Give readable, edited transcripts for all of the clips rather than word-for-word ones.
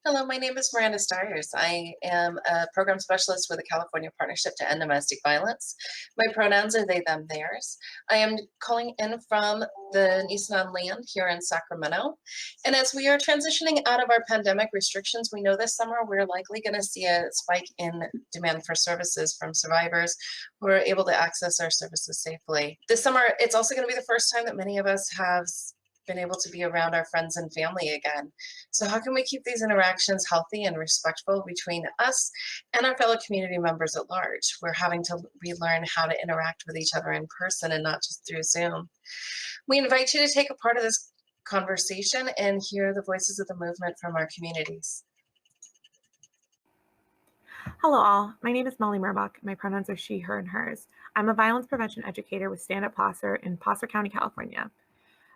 Hello, my name is Miranda Stiers. I am a program specialist with the California Partnership to End Domestic Violence. My pronouns are they, them, theirs. I am calling in from the Nisenan land here in Sacramento. And as we are transitioning out of our pandemic restrictions, we know this summer we're likely going to see a spike in demand for services from survivors who are able to access our services safely. This summer, it's also going to be the first time that many of us have been able to be around our friends and family again. So how can we keep these interactions healthy and respectful between us and our fellow community members at large? We're having to relearn how to interact with each other in person and not just through Zoom. We invite you to take a part of this conversation and hear the voices of the movement from our communities. Hello all, my name is Molly Murbach. My pronouns are she, her, and hers. I'm a violence prevention educator with Stand Up Placer in Placer County, California.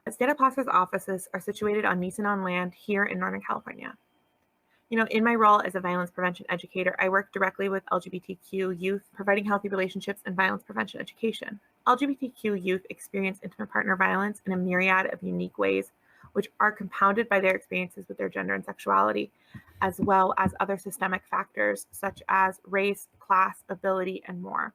Stand Up Placer's offices are situated on Nisenan land here in Northern California. In my role as a violence prevention educator, I work directly with LGBTQ youth, providing healthy relationships and violence prevention education. LGBTQ youth experience intimate partner violence in a myriad of unique ways, which are compounded by their experiences with their gender and sexuality, as well as other systemic factors such as race, class, ability, and more.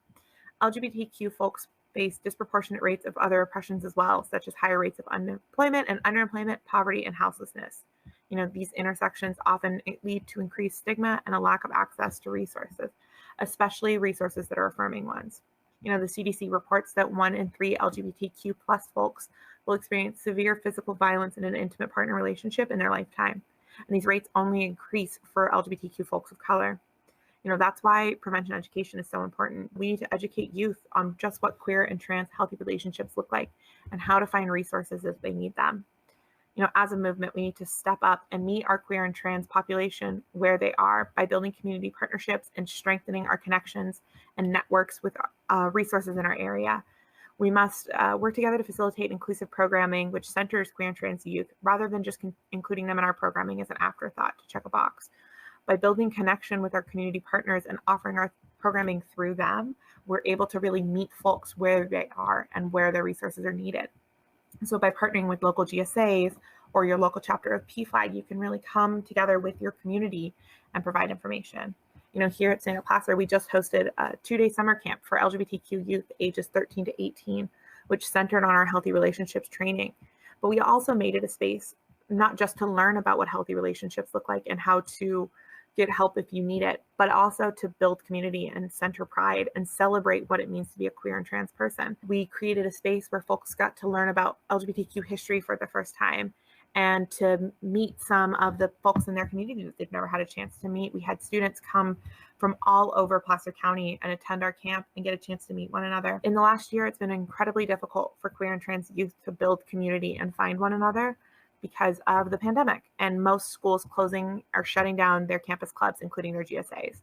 LGBTQ folks face disproportionate rates of other oppressions as well, such as higher rates of unemployment and underemployment, poverty, and houselessness. These intersections often lead to increased stigma and a lack of access to resources, especially resources that are affirming ones. The CDC reports that 1 in 3 LGBTQ plus folks will experience severe physical violence in an intimate partner relationship in their lifetime. And these rates only increase for LGBTQ folks of color. That's why prevention education is so important. We need to educate youth on just what queer and trans healthy relationships look like and how to find resources as they need them. As a movement, we need to step up and meet our queer and trans population where they are by building community partnerships and strengthening our connections and networks with resources in our area. We must work together to facilitate inclusive programming, which centers queer and trans youth, rather than just including them in our programming as an afterthought to check a box. By building connection with our community partners and offering our programming through them, we're able to really meet folks where they are and where their resources are needed. So by partnering with local GSAs or your local chapter of PFLAG, you can really come together with your community and provide information. Here at Stand Up Placer, we just hosted a 2-day summer camp for LGBTQ youth ages 13 to 18, which centered on our healthy relationships training. But we also made it a space not just to learn about what healthy relationships look like and how to get help if you need it, but also to build community and center pride and celebrate what it means to be a queer and trans person. We created a space where folks got to learn about LGBTQ history for the first time and to meet some of the folks in their community that they've never had a chance to meet. We had students come from all over Placer County and attend our camp and get a chance to meet one another. In the last year, it's been incredibly difficult for queer and trans youth to build community and find one another because of the pandemic, and most schools closing or shutting down their campus clubs, including their GSAs.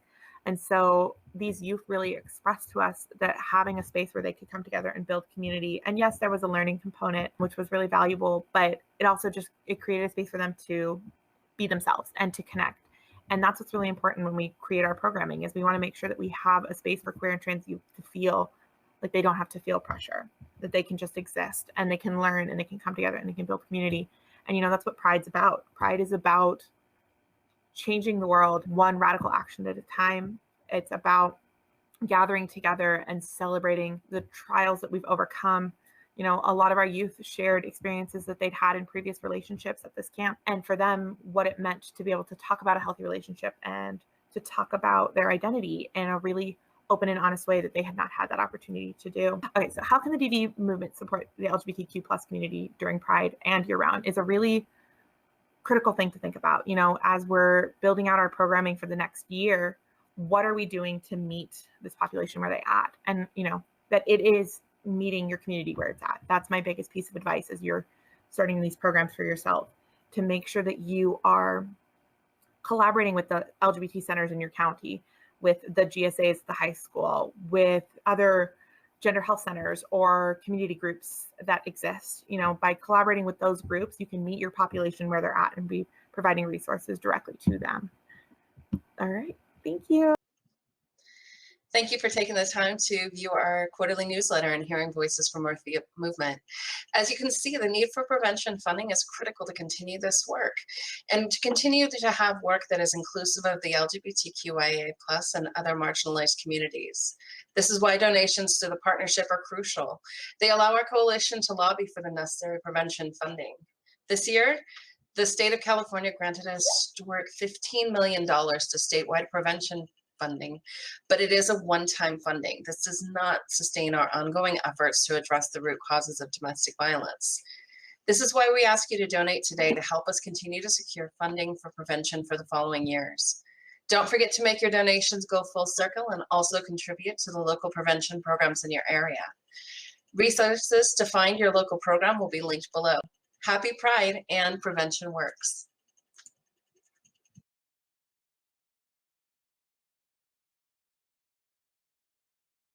And so these youth really expressed to us that having a space where they could come together and build community. And yes, there was a learning component, which was really valuable, but it also it created a space for them to be themselves and to connect. And that's what's really important when we create our programming, is we want to make sure that we have a space for queer and trans youth to feel like they don't have to feel pressure, that they can just exist and they can learn and they can come together and they can build community. And, that's what Pride's about. Pride is about changing the world one radical action at a time. It's about gathering together and celebrating the trials that we've overcome. A lot of our youth shared experiences that they'd had in previous relationships at this camp. And for them, what it meant to be able to talk about a healthy relationship and to talk about their identity in a really open and honest way that they had not had that opportunity to do. Okay, so how can the DV movement support the LGBTQ plus community during Pride and year round is a really critical thing to think about. As we're building out our programming for the next year, what are we doing to meet this population where they're at? And, that it is meeting your community where it's at. That's my biggest piece of advice as you're starting these programs for yourself, to make sure that you are collaborating with the LGBT centers in your county, with the GSAs at the high school, with other gender health centers or community groups that exist. By collaborating with those groups, you can meet your population where they're at and be providing resources directly to them. All right. Thank you. Thank you for taking the time to view our quarterly newsletter and hearing voices from our movement. As you can see, the need for prevention funding is critical to continue this work and to continue to have work that is inclusive of the LGBTQIA+ and other marginalized communities. This is why donations to the partnership are crucial. They allow our coalition to lobby for the necessary prevention funding. This year, the state of California granted a historic $15 million to statewide prevention funding, but it is a one-time funding. This does not sustain our ongoing efforts to address the root causes of domestic violence. This is why we ask you to donate today to help us continue to secure funding for prevention for the following years. Don't forget to make your donations go full circle and also contribute to the local prevention programs in your area. Resources to find your local program will be linked below. Happy Pride, and prevention works.